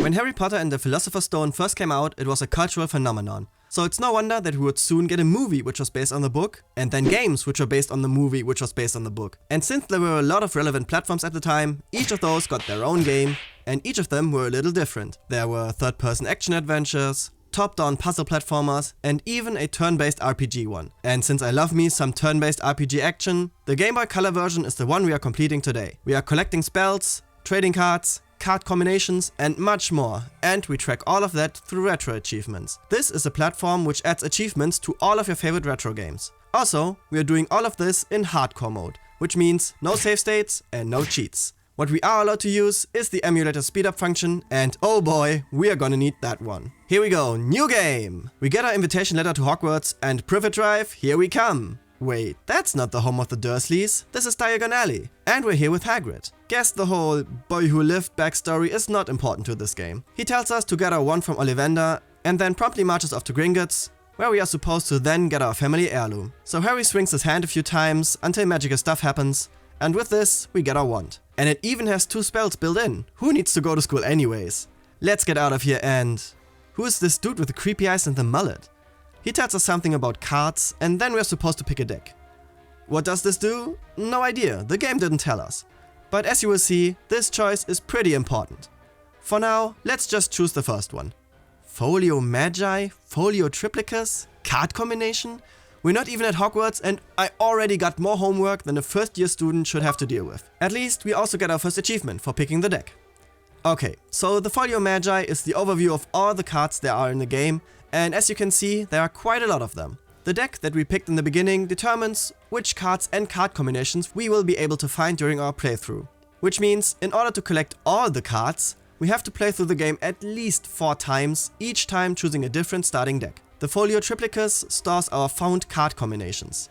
When Harry Potter and the Philosopher's Stone first came out, it was a cultural phenomenon. So it's no wonder that we would soon get a movie which was based on the book, and then games which were based on the movie which was based on the book. And since there were a lot of relevant platforms at the time, each of those got their own game, and each of them were a little different. There were third-person action adventures, top-down puzzle platformers, and even a turn-based RPG one. And since I love me some turn-based RPG action, the Game Boy Color version is the one we are completing today. We are collecting spells, trading cards, card combinations, and much more, and we track all of that through RetroAchievements. This is a platform which adds achievements to all of your favorite retro games. Also, we are doing all of this in hardcore mode, which means no save states and no cheats. What we are allowed to use is the emulator speedup function, and oh boy, we are gonna need that one. Here we go, new game! We get our invitation letter to Hogwarts, and Privet Drive, here we come! Wait, that's not the home of the Dursleys, this is Diagon Alley. And we're here with Hagrid. Guess the whole boy who lived backstory is not important to this game. He tells us to get our wand from Ollivander, and then promptly marches off to Gringotts, where we are supposed to then get our family heirloom. So Harry swings his hand a few times until magical stuff happens, and with this, we get our wand. And it even has 2 spells built in. Who needs to go to school anyways? Let's get out of here and... Who is this dude with the creepy eyes and the mullet? He tells us something about cards, and then we're supposed to pick a deck. What does this do? No idea, the game didn't tell us. But as you will see, this choice is pretty important. For now, let's just choose the first one. Folio Magi? Folio Triplicus? Card combination? We're not even at Hogwarts, and I already got more homework than a first year student should have to deal with. At least we also get our first achievement for picking the deck. Okay, so the Folio Magi is the overview of all the cards there are in the game, and as you can see, there are quite a lot of them. The deck that we picked in the beginning determines which cards and card combinations we will be able to find during our playthrough. Which means, in order to collect all the cards, we have to play through the game at least 4 times, each time choosing a different starting deck. The Folio Triplicus stores our found card combinations.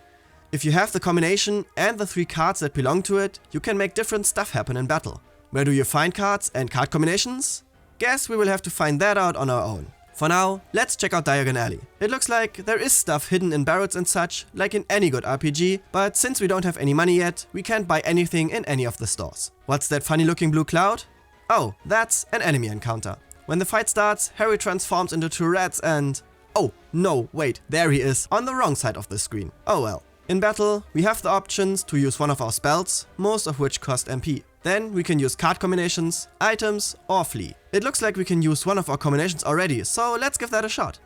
If you have the combination and the 3 cards that belong to it, you can make different stuff happen in battle. Where do you find cards and card combinations? Guess we will have to find that out on our own. For now, let's check out Diagon Alley. It looks like there is stuff hidden in barrels and such, like in any good RPG, but since we don't have any money yet, we can't buy anything in any of the stores. What's that funny looking blue cloud? Oh, that's an enemy encounter. When the fight starts, Harry transforms into 2 rats and... Oh, no, wait, there he is, on the wrong side of the screen. Oh well. In battle, we have the options to use one of our spells, most of which cost MP. Then we can use card combinations, items, or flee. It looks like we can use one of our combinations already, so let's give that a shot.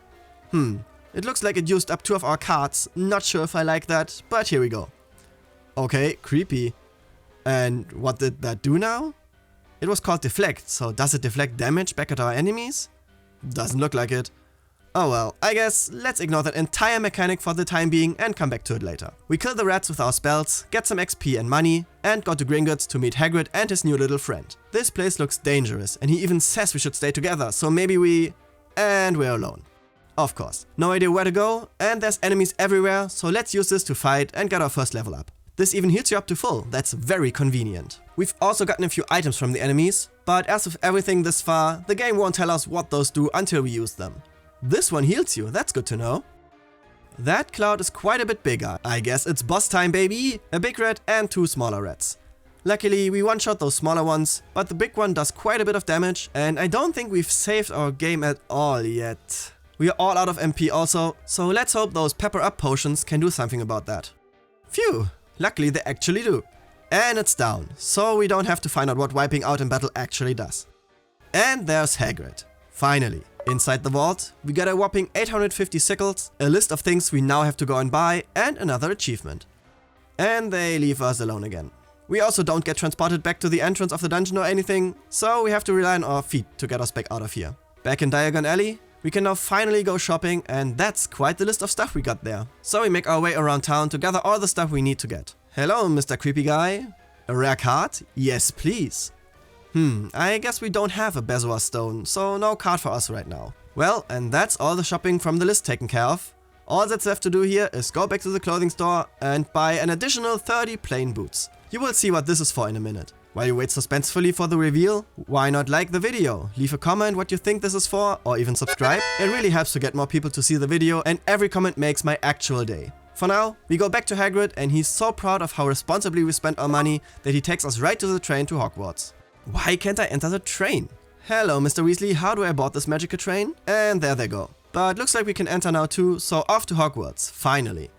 It looks like it used up 2 of our cards, not sure if I like that, but here we go. Okay, creepy. And what did that do now? It was called deflect, so does it deflect damage back at our enemies? Doesn't look like it. Oh well, I guess let's ignore that entire mechanic for the time being and come back to it later. We kill the rats with our spells, get some XP and money, and go to Gringotts to meet Hagrid and his new little friend. This place looks dangerous, and he even says we should stay together, so maybe we... And we're alone. Of course. No idea where to go, and there's enemies everywhere, so let's use this to fight and get our first level up. This even heals you up to full, that's very convenient. We've also gotten a few items from the enemies, but as with everything this far, the game won't tell us what those do until we use them. This one heals you, that's good to know. That cloud is quite a bit bigger. I guess it's boss time, baby! A big rat and 2 smaller rats. Luckily, we one-shot those smaller ones, but the big one does quite a bit of damage, and I don't think we've saved our game at all yet. We are all out of MP also, so let's hope those pepper-up potions can do something about that. Phew! Luckily they actually do. And it's down, so we don't have to find out what wiping out in battle actually does. And there's Hagrid. Finally. Inside the vault, we get a whopping 850 sickles, a list of things we now have to go and buy, and another achievement. And they leave us alone again. We also don't get transported back to the entrance of the dungeon or anything, so we have to rely on our feet to get us back out of here. Back in Diagon Alley, we can now finally go shopping, and that's quite the list of stuff we got there. So we make our way around town to gather all the stuff we need to get. Hello, Mr. Creepy Guy. A rare card? Yes, please. I guess we don't have a Sorcerer's Stone, so no card for us right now. Well, and that's all the shopping from the list taken care of. All that's left to do here is go back to the clothing store and buy an additional 30 plain boots. You will see what this is for in a minute. While you wait suspensefully for the reveal, why not like the video, leave a comment what you think this is for, or even subscribe. It really helps to get more people to see the video, and every comment makes my actual day. For now, we go back to Hagrid, and he's so proud of how responsibly we spent our money that he takes us right to the train to Hogwarts. Why can't I enter the train? Hello, Mr. Weasley, how do I board this magical train? And there they go. But looks like we can enter now too, so off to Hogwarts, finally.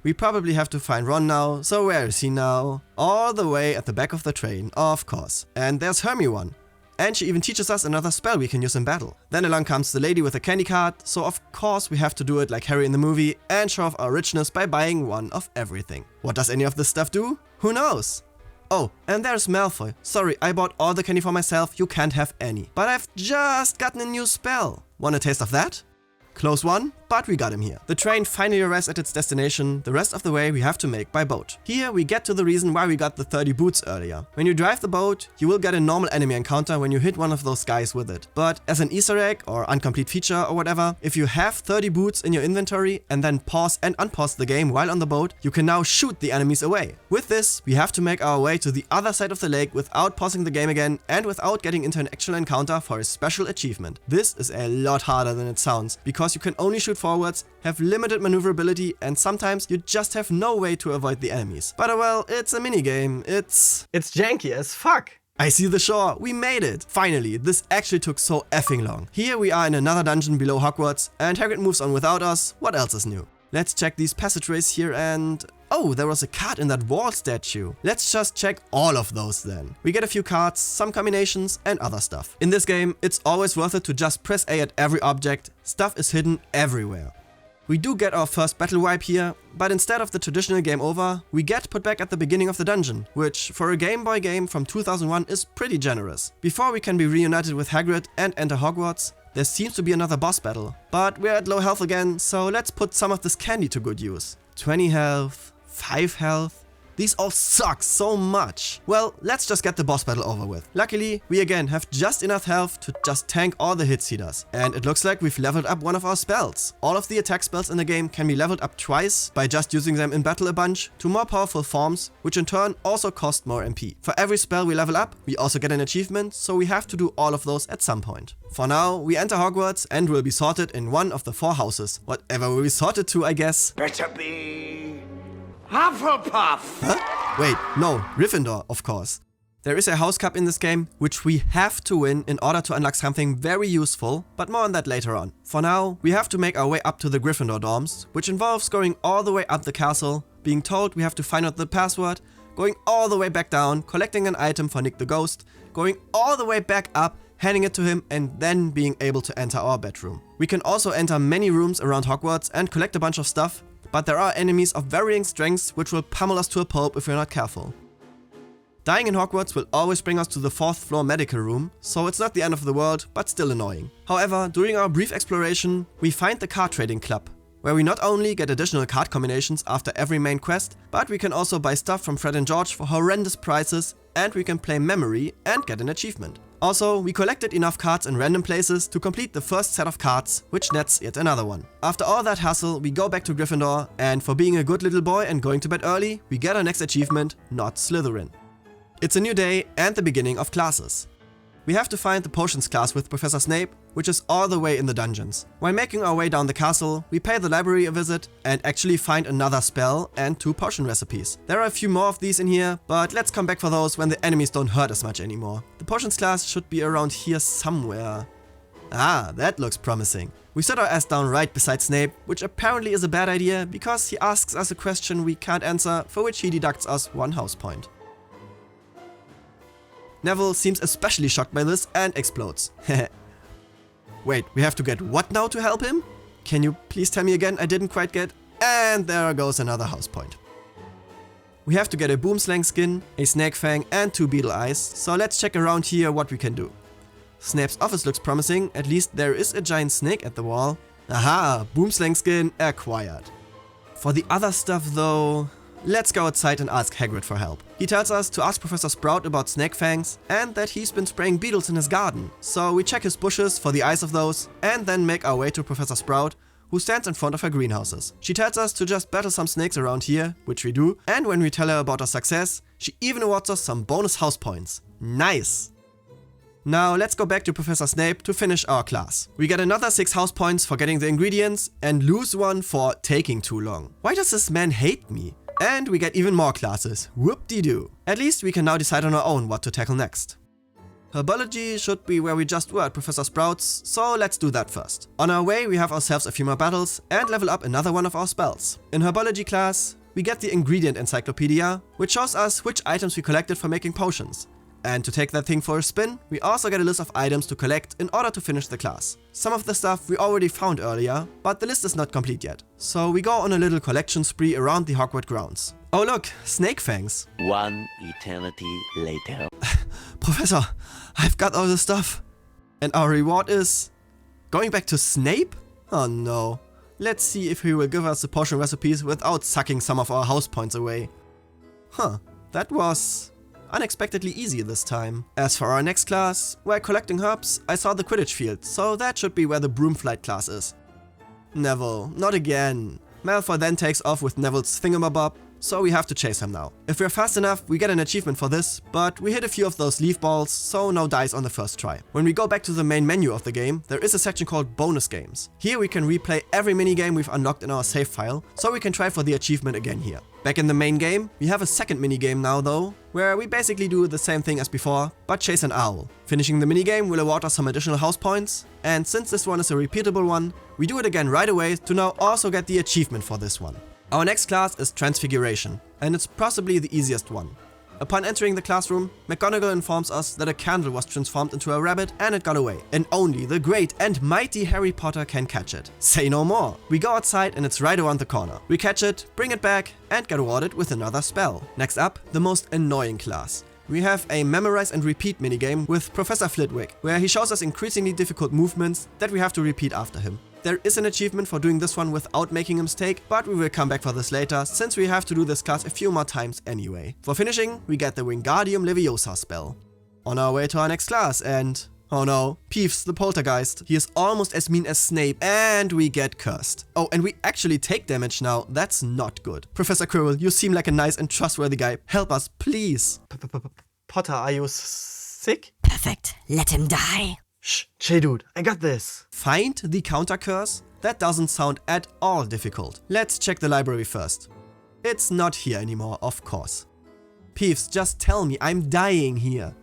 We probably have to find Ron now, so where is he now? All the way at the back of the train, of course. And there's Hermione. And she even teaches us another spell we can use in battle. Then along comes the lady with a candy card, so of course we have to do it like Harry in the movie and show off our richness by buying one of everything. What does any of this stuff do? Who knows? Oh, and there's Malfoy. Sorry, I bought all the candy for myself, you can't have any. But I've just gotten a new spell. Want a taste of that? Close one, but we got him here. The train finally arrives at its destination. The rest of the way we have to make by boat. Here we get to the reason why we got the 30 boots earlier. When you drive the boat, you will get a normal enemy encounter when you hit one of those guys with it. But as an Easter egg or incomplete feature or whatever, if you have 30 boots in your inventory and then pause and unpause the game while on the boat, you can now shoot the enemies away. With this, we have to make our way to the other side of the lake without pausing the game again and without getting into an actual encounter for a special achievement. This is a lot harder than it sounds, because you can only shoot forwards, have limited maneuverability, and sometimes you just have no way to avoid the enemies. But well, it's a minigame. It's janky as fuck. I see the shore. We made it. Finally, this actually took so effing long. Here we are in another dungeon below Hogwarts, and Hagrid moves on without us. What else is new? Let's check these passageways here and... Oh, there was a card in that wall statue. Let's just check all of those then. We get a few cards, some combinations and other stuff. In this game, it's always worth it to just press A at every object. Stuff is hidden everywhere. We do get our first battle wipe here, but instead of the traditional game over, we get put back at the beginning of the dungeon, which for a Game Boy game from 2001 is pretty generous. Before we can be reunited with Hagrid and enter Hogwarts, there seems to be another boss battle. But we're at low health again, so let's put some of this candy to good use. 20 health, 5 health. These all suck so much. Well, let's just get the boss battle over with. Luckily, we again have just enough health to just tank all the hits he does. And it looks like we've leveled up one of our spells. All of the attack spells in the game can be leveled up twice by just using them in battle a bunch to more powerful forms, which in turn also cost more MP. For every spell we level up, we also get an achievement, so we have to do all of those at some point. For now, we enter Hogwarts and will be sorted in one of the 4 houses. Whatever we'll be sorted to, I guess. Better be... Hufflepuff! Huh? Wait, no, Gryffindor, of course. There is a house cup in this game, which we have to win in order to unlock something very useful, but more on that later on. For now, we have to make our way up to the Gryffindor dorms, which involves going all the way up the castle, being told we have to find out the password, going all the way back down, collecting an item for Nick the Ghost, going all the way back up, handing it to him, and then being able to enter our bedroom. We can also enter many rooms around Hogwarts and collect a bunch of stuff, but there are enemies of varying strengths which will pummel us to a pulp if we're not careful. Dying in Hogwarts will always bring us to the 4th floor medical room, so it's not the end of the world, but still annoying. However, during our brief exploration, we find the card trading club, where we not only get additional card combinations after every main quest, but we can also buy stuff from Fred and George for horrendous prices, and we can play memory and get an achievement. Also, we collected enough cards in random places to complete the first set of cards, which nets yet another one. After all that hassle, we go back to Gryffindor, and for being a good little boy and going to bed early, we get our next achievement, not Slytherin. It's a new day and the beginning of classes. We have to find the potions class with Professor Snape, which is all the way in the dungeons. While making our way down the castle, we pay the library a visit and actually find another spell and 2 potion recipes. There are a few more of these in here, but let's come back for those when the enemies don't hurt as much anymore. The potions class should be around here somewhere. Ah, that looks promising. We set our ass down right beside Snape, which apparently is a bad idea because he asks us a question we can't answer, for which he deducts us 1 house point. Neville seems especially shocked by this and explodes. Wait, we have to get what now to help him? Can you please tell me again? I didn't quite get... And there goes another house point. We have to get a Boomslang skin, a Snake Fang and 2 Beetle Eyes, so let's check around here what we can do. Snape's office looks promising, at least there is a giant snake at the wall. Aha, Boomslang skin acquired. For the other stuff though... Let's go outside and ask Hagrid for help. He tells us to ask Professor Sprout about snake fangs and that he's been spraying beetles in his garden. So we check his bushes for the eyes of those and then make our way to Professor Sprout, who stands in front of her greenhouses. She tells us to just battle some snakes around here, which we do, and when we tell her about our success, she even awards us some bonus house points. Nice! Now let's go back to Professor Snape to finish our class. We get another 6 house points for getting the ingredients and lose 1 for taking too long. Why does this man hate me? And we get even more classes. Whoop-de-doo. At least we can now decide on our own what to tackle next. Herbology should be where we just were at Professor Sprout's, so let's do that first. On our way, we have ourselves a few more battles and level up another one of our spells. In Herbology class, we get the ingredient encyclopedia, which shows us which items we collected for making potions. And to take that thing for a spin, we also get a list of items to collect in order to finish the class. Some of the stuff we already found earlier, but the list is not complete yet. So we go on a little collection spree around the Hogwarts grounds. Oh look, snake fangs. One eternity later. Professor, I've got all the stuff. And our reward is... going back to Snape? Oh no. Let's see if he will give us the potion recipes without sucking some of our house points away. Huh, that was... unexpectedly easy this time. As for our next class, while collecting herbs, I saw the Quidditch field, so that should be where the Broomflight class is. Neville, not again. Malfoy then takes off with Neville's thingamabob, so we have to chase him now. If we're fast enough, we get an achievement for this, but we hit a few of those leaf balls, so no dice on the first try. When we go back to the main menu of the game, there is a section called bonus games. Here we can replay every minigame we've unlocked in our save file, so we can try for the achievement again here. Back in the main game, we have a second minigame now though, where we basically do the same thing as before, but chase an owl. Finishing the minigame will award us some additional house points, and since this one is a repeatable one, we do it again right away to now also get the achievement for this one. Our next class is Transfiguration, and it's possibly the easiest one. Upon entering the classroom, McGonagall informs us that a candle was transformed into a rabbit and it got away, and only the great and mighty Harry Potter can catch it. Say no more! We go outside and it's right around the corner. We catch it, bring it back, and get awarded with another spell. Next up, the most annoying class. We have a memorize and repeat minigame with Professor Flitwick, where he shows us increasingly difficult movements that we have to repeat after him. There is an achievement for doing this one without making a mistake, but we will come back for this later, since we have to do this class a few more times anyway. For finishing, we get the Wingardium Leviosa spell. On our way to our next class, and... oh no, Peeves the Poltergeist. He is almost as mean as Snape, and we get cursed. Oh, and we actually take damage now. That's not good. Professor Quirrell, you seem like a nice and trustworthy guy. Help us, please. Potter, are you sick? Perfect. Let him die. Shh, chill dude, I got this. Find the counter curse? That doesn't sound at all difficult. Let's check the library first. It's not here anymore, of course. Peeves, just tell me, I'm dying here.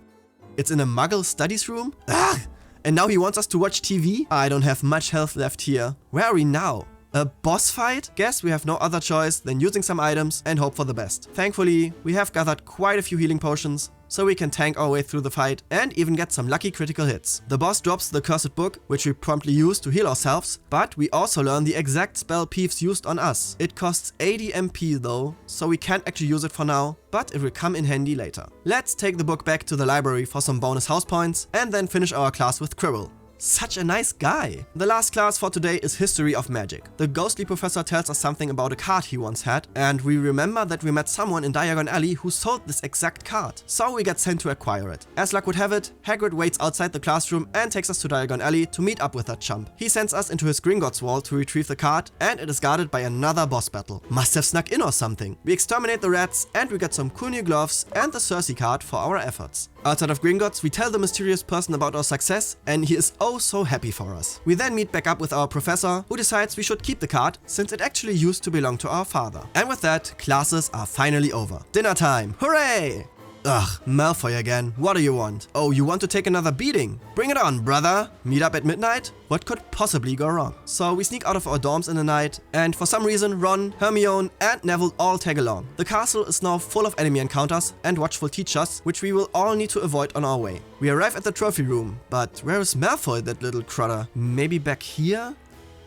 It's in a muggle studies room? Ugh! And now he wants us to watch TV? I don't have much health left here. Where are we now? A boss fight? Guess we have no other choice than using some items and hope for the best. Thankfully, we have gathered quite a few healing potions, so we can tank our way through the fight and even get some lucky critical hits. The boss drops the cursed book, which we promptly use to heal ourselves, but we also learn the exact spell Peeves used on us. It costs 80 MP though, so we can't actually use it for now, but it will come in handy later. Let's take the book back to the library for some bonus house points and then finish our class with Quirrell. Such a nice guy. The last class for today is History of Magic. The ghostly professor tells us something about a card he once had, and we remember that we met someone in Diagon Alley who sold this exact card. So we get sent to acquire it. As luck would have it, Hagrid waits outside the classroom and takes us to Diagon Alley to meet up with that chump. He sends us into his Gringotts wall to retrieve the card, and it is guarded by another boss battle. Must have snuck in or something. We exterminate the rats, and we get some cool new gloves and the Cersei card for our efforts. Outside of Gringotts, we tell the mysterious person about our success, and he is oh so happy for us. We then meet back up with our professor, who decides we should keep the card, since it actually used to belong to our father. And with that, classes are finally over. Dinner time! Hooray! Ugh, Malfoy again. What do you want? Oh, you want to take another beating? Bring it on, brother! Meet up at midnight? What could possibly go wrong? So we sneak out of our dorms in the night, and for some reason Ron, Hermione and Neville all tag along. The castle is now full of enemy encounters and watchful teachers, which we will all need to avoid on our way. We arrive at the trophy room, but where is Malfoy, that little crutter? Maybe back here?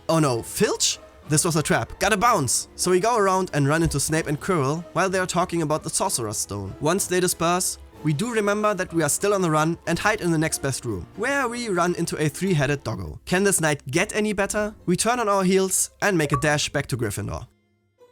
Oh no, Filch? This was a trap. Gotta bounce! So we go around and run into Snape and Quirrell while they are talking about the Sorcerer's Stone. Once they disperse, we do remember that we are still on the run and hide in the next best room, where we run into a three-headed doggo. Can this night get any better? We turn on our heels and make a dash back to Gryffindor.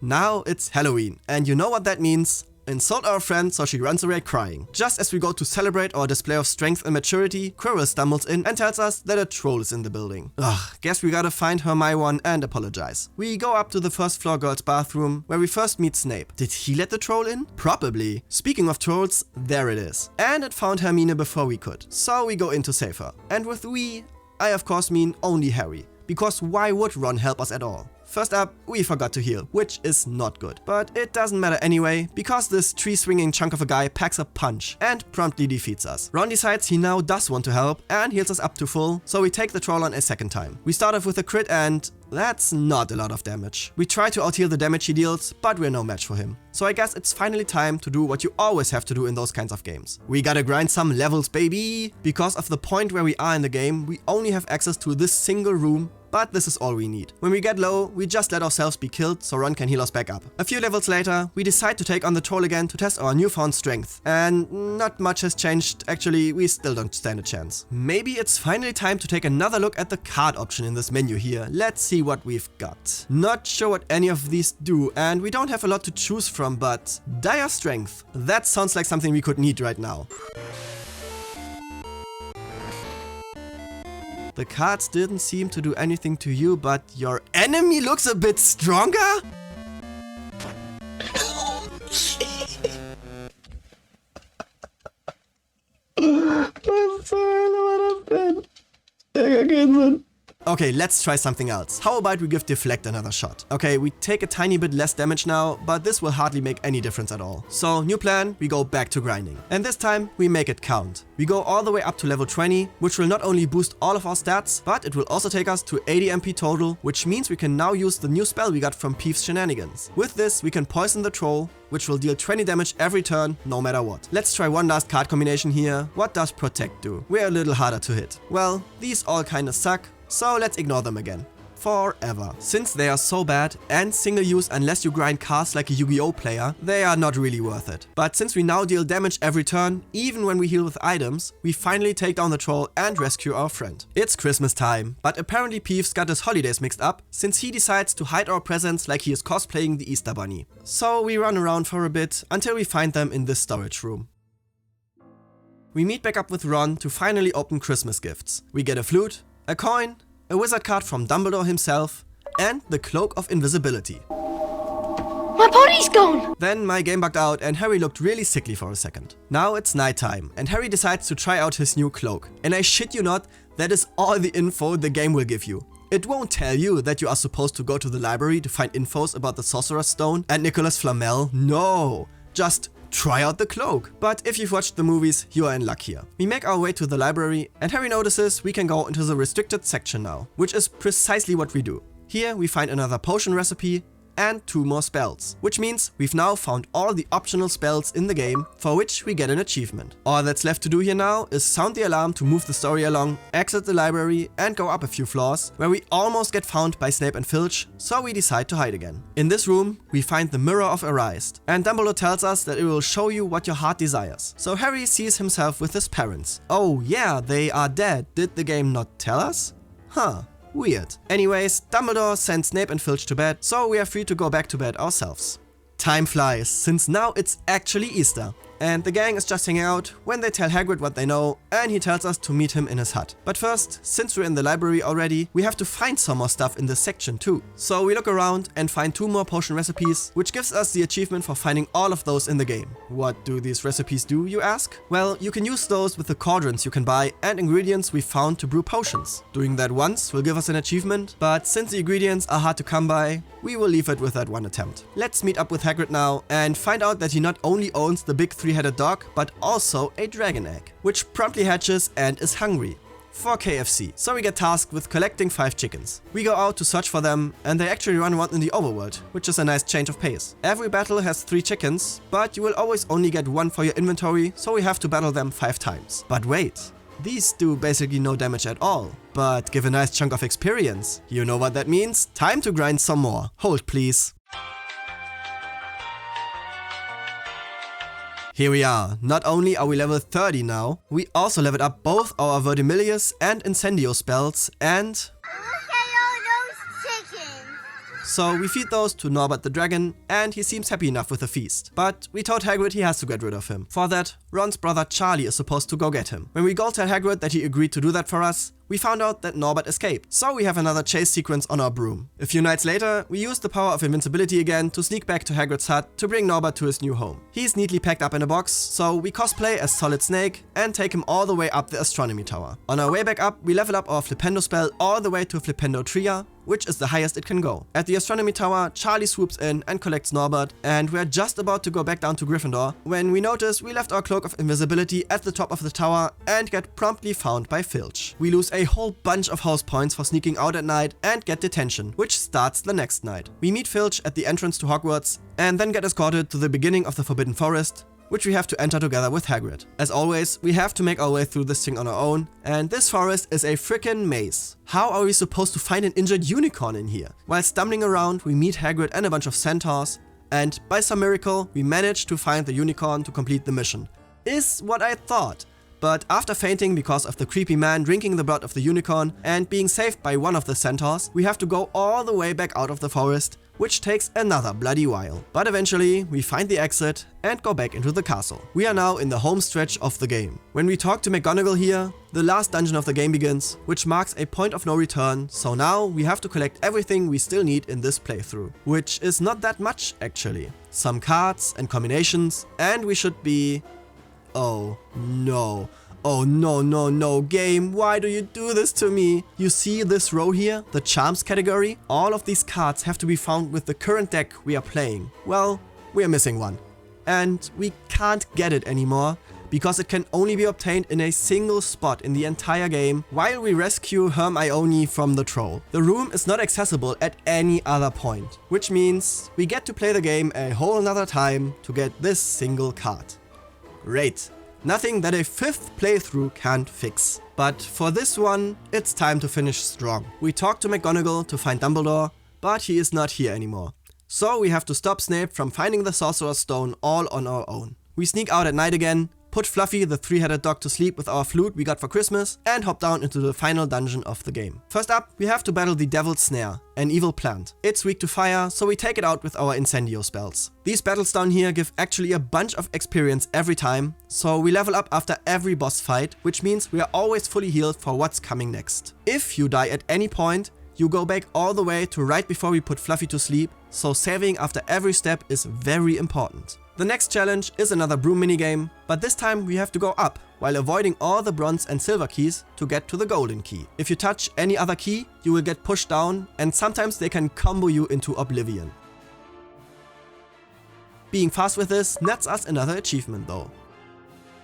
Now it's Halloween, and you know what that means. Insult our friend so she runs away crying. Just as we go to celebrate our display of strength and maturity, Quirrell stumbles in and tells us that a troll is in the building. Ugh, guess we gotta find Hermione and apologize. We go up to the first floor girls' bathroom, where we first meet Snape. Did he let the troll in? Probably. Speaking of trolls, there it is. And it found Hermine before we could. So we go in to save her. And with we, I of course mean only Harry. Because why would Ron help us at all? First up, we forgot to heal, which is not good. But it doesn't matter anyway, because this tree-swinging chunk of a guy packs a punch and promptly defeats us. Ron decides he now does want to help and heals us up to full, so we take the troll on a second time. We start off with a crit and that's not a lot of damage. We try to out-heal the damage he deals, but we're no match for him. So I guess it's finally time to do what you always have to do in those kinds of games. We gotta grind some levels, baby! Because of the point where we are in the game, we only have access to this single room, but this is all we need. When we get low, we just let ourselves be killed so Ron can heal us back up. A few levels later, we decide to take on the troll again to test our newfound strength. And not much has changed, actually, we still don't stand a chance. Maybe it's finally time to take another look at the card option in this menu here. Let's see what we've got. Not sure what any of these do, and we don't have a lot to choose from, but dire strength. That sounds like something we could need right now. The cards didn't seem to do anything to you, but your enemy looks a bit stronger? Okay, let's try something else. How about we give Deflect another shot? Okay, we take a tiny bit less damage now, but this will hardly make any difference at all. So, new plan, we go back to grinding. And this time, we make it count. We go all the way up to level 20, which will not only boost all of our stats, but it will also take us to 80 MP total, which means we can now use the new spell we got from Peeve's shenanigans. With this, we can poison the troll, which will deal 20 damage every turn, no matter what. Let's try one last card combination here. What does Protect do? We're a little harder to hit. Well, these all kinda suck, so let's ignore them again. Forever. Since they are so bad and single use unless you grind cards like a Yu-Gi-Oh player, they are not really worth it. But since we now deal damage every turn, even when we heal with items, we finally take down the troll and rescue our friend. It's Christmas time, but apparently Peeves got his holidays mixed up since he decides to hide our presents like he is cosplaying the Easter Bunny. So we run around for a bit until we find them in this storage room. We meet back up with Ron to finally open Christmas gifts. We get a flute, a coin, a wizard card from Dumbledore himself, and the Cloak of Invisibility. My pony's gone! Then my game bugged out and Harry looked really sickly for a second. Now it's nighttime and Harry decides to try out his new cloak. And I shit you not, that is all the info the game will give you. It won't tell you that you are supposed to go to the library to find infos about the Sorcerer's Stone and Nicholas Flamel. No, just try out the cloak. But if you've watched the movies, you are in luck here. We make our way to the library and Harry notices we can go into the restricted section now, which is precisely what we do. Here we find another potion recipe and 2 more spells, which means we've now found all the optional spells in the game for which we get an achievement. All that's left to do here now is sound the alarm to move the story along, exit the library and go up a few floors where we almost get found by Snape and Filch, so we decide to hide again. In this room, we find the Mirror of Erased, and Dumbledore tells us that it will show you what your heart desires. So Harry sees himself with his parents. Oh yeah, they are dead. Did the game not tell us? Huh. Weird. Anyways, Dumbledore sends Snape and Filch to bed, so we are free to go back to bed ourselves. Time flies, since now it's actually Easter. And the gang is just hanging out when they tell Hagrid what they know, and he tells us to meet him in his hut. But first, since we're in the library already, we have to find some more stuff in this section too. So we look around and find 2 more potion recipes, which gives us the achievement for finding all of those in the game. What do these recipes do, you ask? Well, you can use those with the cauldrons you can buy and ingredients we found to brew potions. Doing that once will give us an achievement, but since the ingredients are hard to come by, we will leave it with that one attempt. Let's meet up with Hagrid now and find out that he not only owns the big 3-headed dog, but also a dragon egg, which promptly hatches and is hungry for KFC. So we get tasked with collecting 5 chickens. We go out to search for them and they actually run around in the overworld, which is a nice change of pace. Every battle has 3 chickens, but you will always only get 1 for your inventory, so we have to battle them 5 times. But wait, these do basically no damage at all, but give a nice chunk of experience. You know what that means? Time to grind some more. Hold please. Here we are. Not only are we level 30 now, we also leveled up both our Verdimillious and Incendio spells and... Look at all those chickens! So we feed those to Norbert the Dragon and he seems happy enough with the feast. But we told Hagrid he has to get rid of him. For that, Ron's brother Charlie is supposed to go get him. When we go tell Hagrid that he agreed to do that for us, we found out that Norbert escaped, so we have another chase sequence on our broom. A few nights later, we use the power of invincibility again to sneak back to Hagrid's hut to bring Norbert to his new home. He's neatly packed up in a box, so we cosplay as Solid Snake and take him all the way up the astronomy tower. On our way back up, we level up our Flipendo spell all the way to Flipendo Tria, which is the highest it can go. At the astronomy tower, Charlie swoops in and collects Norbert, and we're just about to go back down to Gryffindor when we notice we left our cloak of invisibility at the top of the tower and get promptly found by Filch. We lose a whole bunch of house points for sneaking out at night and get detention, which starts the next night. We meet Filch at the entrance to Hogwarts and then get escorted to the beginning of the Forbidden Forest, which we have to enter together with Hagrid. As always, we have to make our way through this thing on our own, and this forest is a frickin' maze. How are we supposed to find an injured unicorn in here? While stumbling around, we meet Hagrid and a bunch of centaurs, and by some miracle, we manage to find the unicorn to complete the mission. Is what I thought. But after fainting because of the creepy man drinking the blood of the unicorn and being saved by one of the centaurs, we have to go all the way back out of the forest, which takes another bloody while. But eventually, we find the exit and go back into the castle. We are now in the home stretch of the game. When we talk to McGonagall here, the last dungeon of the game begins, which marks a point of no return, so now we have to collect everything we still need in this playthrough. Which is not that much, actually. Some cards and combinations, and we should be... Oh no. Oh no, game, why do you do this to me? You see this row here, the charms category? All of these cards have to be found with the current deck we are playing. Well, we are missing one. And we can't get it anymore, because it can only be obtained in a single spot in the entire game while we rescue Hermione from the troll. The room is not accessible at any other point, which means we get to play the game a whole nother time to get this single card. Great. Nothing that a 5th playthrough can't fix. But for this one, it's time to finish strong. We talk to McGonagall to find Dumbledore, but he is not here anymore. So we have to stop Snape from finding the Sorcerer's Stone all on our own. We sneak out at night again, put Fluffy the 3-headed dog to sleep with our flute we got for Christmas, and hop down into the final dungeon of the game. First up, we have to battle the Devil's Snare, an evil plant. It's weak to fire, so we take it out with our Incendio spells. These battles down here give actually a bunch of experience every time, so we level up after every boss fight, which means we are always fully healed for what's coming next. If you die at any point, you go back all the way to right before we put Fluffy to sleep, so saving after every step is very important. The next challenge is another broom minigame, but this time we have to go up, while avoiding all the bronze and silver keys to get to the golden key. If you touch any other key, you will get pushed down, and sometimes they can combo you into oblivion. Being fast with this nets us another achievement though.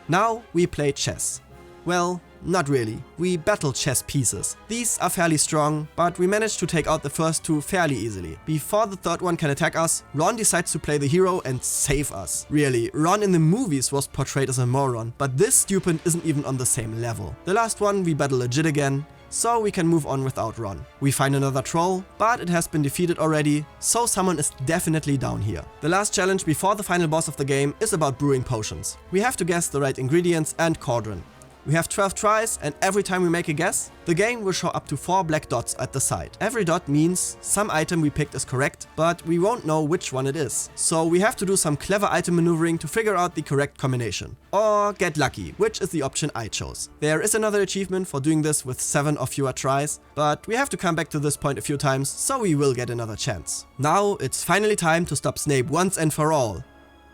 Now we play chess. Well, not really. We battle chess pieces. These are fairly strong, but we managed to take out the first two fairly easily. Before the third one can attack us, Ron decides to play the hero and save us. Really, Ron in the movies was portrayed as a moron, but this stupid isn't even on the same level. The last one we battle legit again, so we can move on without Ron. We find another troll, but it has been defeated already, so someone is definitely down here. The last challenge before the final boss of the game is about brewing potions. We have to guess the right ingredients and cauldron. We have 12 tries, and every time we make a guess, the game will show up to 4 black dots at the side. Every dot means some item we picked is correct, but we won't know which one it is. So we have to do some clever item maneuvering to figure out the correct combination. Or get lucky, which is the option I chose. There is another achievement for doing this with 7 or fewer tries, but we have to come back to this point a few times, so we will get another chance. Now it's finally time to stop Snape once and for all.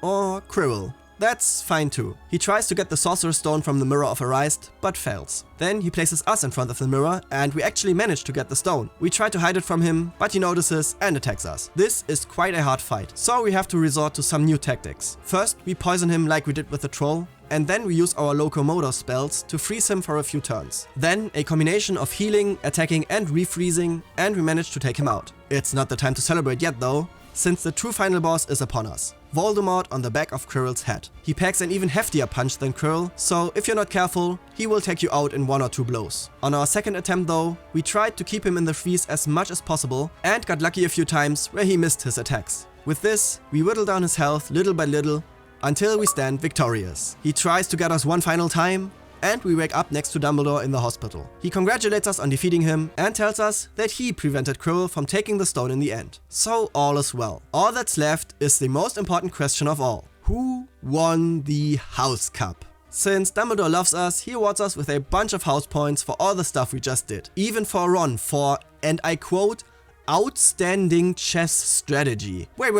Or Quirrell. That's fine too. He tries to get the Sorcerer's Stone from the Mirror of Erased, but fails. Then he places us in front of the mirror, and we actually manage to get the stone. We try to hide it from him, but he notices and attacks us. This is quite a hard fight, so we have to resort to some new tactics. First, we poison him like we did with the troll, and then we use our locomotor spells to freeze him for a few turns. Then a combination of healing, attacking and refreezing, and we manage to take him out. It's not the time to celebrate yet though, since the true final boss is upon us. Voldemort on the back of Quirrell's head. He packs an even heftier punch than Quirrell, so if you're not careful, he will take you out in 1 or 2 blows. On our second attempt though, we tried to keep him in the freeze as much as possible and got lucky a few times where he missed his attacks. With this, we whittle down his health little by little until we stand victorious. He tries to get us one final time, and we wake up next to Dumbledore in the hospital. He congratulates us on defeating him and tells us that he prevented Quirrell from taking the stone in the end. So all is well. All that's left is the most important question of all. Who won the House Cup? Since Dumbledore loves us, he awards us with a bunch of house points for all the stuff we just did. Even for Ron for, and I quote, outstanding chess strategy. Wait,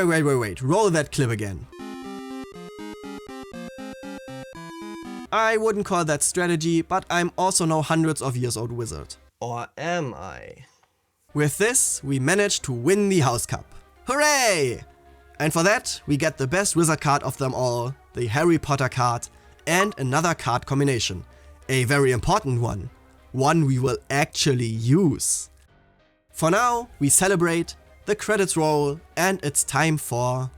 roll that clip again. I wouldn't call that strategy, but I'm also no hundreds of years old wizard. Or am I? With this, we managed to win the House Cup. Hooray! And for that, we get the best wizard card of them all, the Harry Potter card, and another card combination. A very important one. One we will actually use. For now, we celebrate, the credits roll, and it's time for...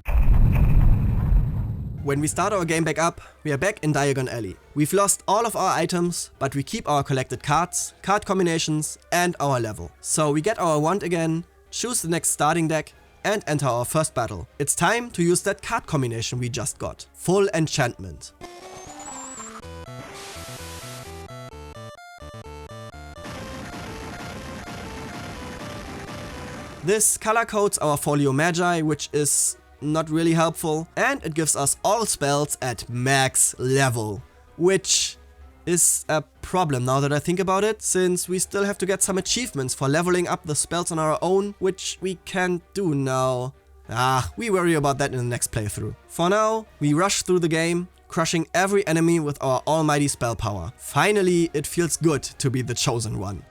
When we start our game back up, we are back in Diagon Alley. We've lost all of our items, but we keep our collected cards, card combinations, and our level. So we get our wand again, choose the next starting deck, and enter our first battle. It's time to use that card combination we just got. Full Enchantment. This color codes our Folio Magi, which is not really helpful, and it gives us all spells at max level, which is a problem now that I think about it, since we still have to get some achievements for leveling up the spells on our own, which we can't do now. We worry about that in the next playthrough. For now, we rush through the game, crushing every enemy with our almighty spell power. Finally, it feels good to be the chosen one.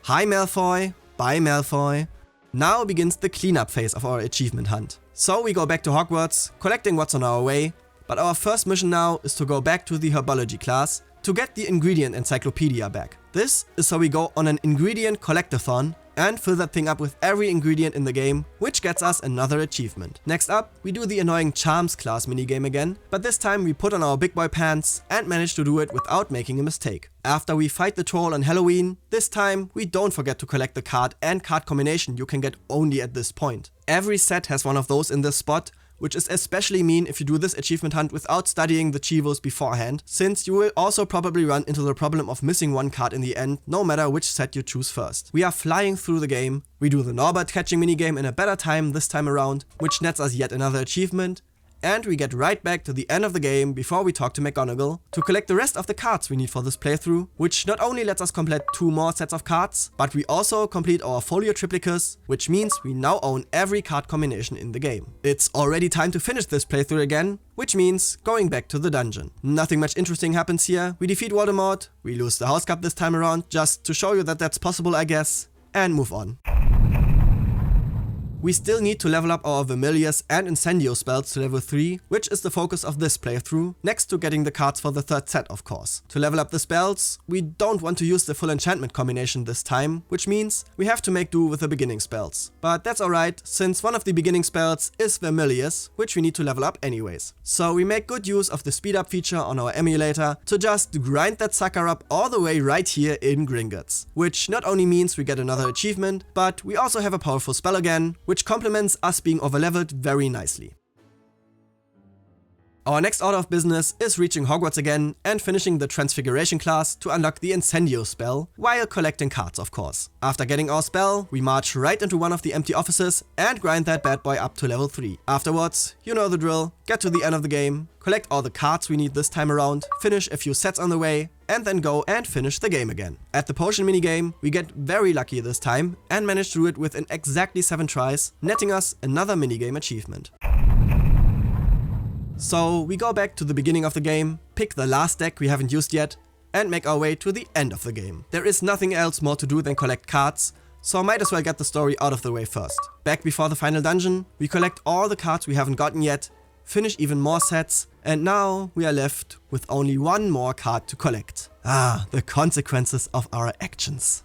Hi Malfoy, bye Malfoy. Now begins the cleanup phase of our achievement hunt. So we go back to Hogwarts, collecting what's on our way, but our first mission now is to go back to the Herbology class to get the ingredient encyclopedia back. This is so we go on an ingredient collectathon and fill that thing up with every ingredient in the game, which gets us another achievement. Next up, we do the annoying Charms class minigame again, but this time we put on our big boy pants and manage to do it without making a mistake. After we fight the troll on Halloween, this time we don't forget to collect the card and card combination you can get only at this point. Every set has one of those in this spot, which is especially mean if you do this achievement hunt without studying the Chivos beforehand, since you will also probably run into the problem of missing one card in the end, no matter which set you choose first. We are flying through the game, we do the Norbert catching minigame in a better time this time around, which nets us yet another achievement, and we get right back to the end of the game before we talk to McGonagall to collect the rest of the cards we need for this playthrough, which not only lets us complete 2 more sets of cards, but we also complete our Folio Triplicus, which means we now own every card combination in the game. It's already time to finish this playthrough again, which means going back to the dungeon. Nothing much interesting happens here. We defeat Voldemort, we lose the House Cup this time around, just to show you that that's possible I guess, and move on. We still need to level up our Vermilius and Incendio spells to level 3, which is the focus of this playthrough, next to getting the cards for the third set of course. To level up the spells, we don't want to use the full enchantment combination this time, which means we have to make do with the beginning spells. But that's alright, since one of the beginning spells is Vermilius, which we need to level up anyways. So we make good use of the speed up feature on our emulator to just grind that sucker up all the way right here in Gringotts, which not only means we get another achievement, but we also have a powerful spell again, which complements us being overleveled very nicely. Our next order of business is reaching Hogwarts again and finishing the Transfiguration class to unlock the Incendio spell, while collecting cards of course. After getting our spell, we march right into one of the empty offices and grind that bad boy up to level 3. Afterwards, you know the drill, get to the end of the game, collect all the cards we need this time around, finish a few sets on the way, and then go and finish the game again. At the potion minigame, we get very lucky this time and manage to do it within exactly 7 tries, netting us another minigame achievement. So we go back to the beginning of the game, pick the last deck we haven't used yet, and make our way to the end of the game. There is nothing else more to do than collect cards, so might as well get the story out of the way first. Back before the final dungeon, we collect all the cards we haven't gotten yet, finish even more sets, and now we are left with only one more card to collect. The consequences of our actions.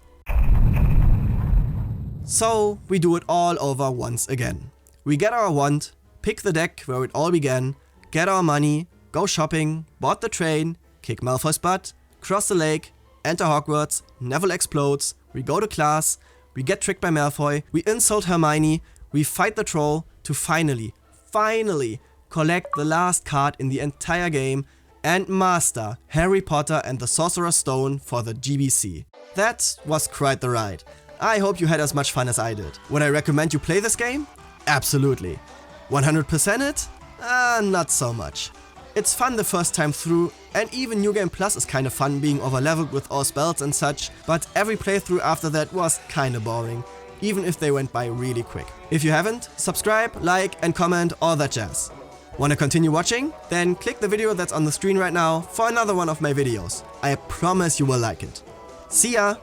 So we do it all over once again. We get our wand, pick the deck where it all began, get our money, go shopping, board the train, kick Malfoy's butt, cross the lake, enter Hogwarts, Neville explodes, we go to class, we get tricked by Malfoy, we insult Hermione, we fight the troll to finally collect the last card in the entire game and master Harry Potter and the Sorcerer's Stone for the GBC. That was quite the ride. I hope you had as much fun as I did. Would I recommend you play this game? Absolutely. 100% it? Not so much. It's fun the first time through, and even New Game Plus is kinda fun being overleveled with all spells and such, but every playthrough after that was kinda boring, even if they went by really quick. If you haven't, subscribe, like and comment, all that jazz. Wanna continue watching? Then click the video that's on the screen right now for another one of my videos. I promise you will like it. See ya!